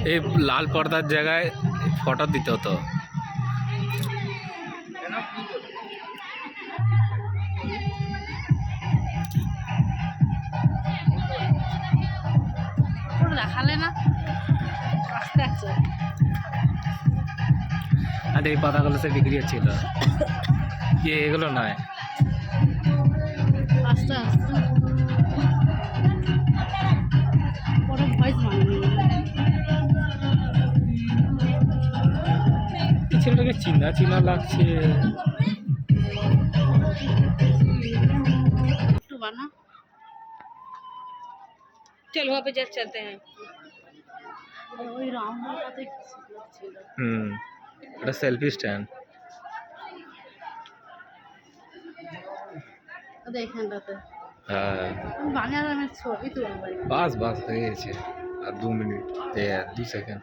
এই লাল পর্দার জায়গায় ফটো দিতে হতো। দেখালে না আস্তে আস্তে আর এই পাতাগুলো সে বিক্রি হচ্ছিল, এগুলো নয়। আস্তে আস্তে পরে ভয়েস মানেনি। ছেলেটাকে চিনা চিনা লাগছে। একটু বানা চল वहाँ पे जस्ट चलते हैं। ওই রাউন্ডের কাছে ছিল। এটা সেলফি স্ট্যান্ড। এখানটাতে হ্যাঁ বানিয়ে আমি ছবি তুলবো। বাস বাস হয়ে গেছে। আর 2 মিনিট 2 সেকেন্ড।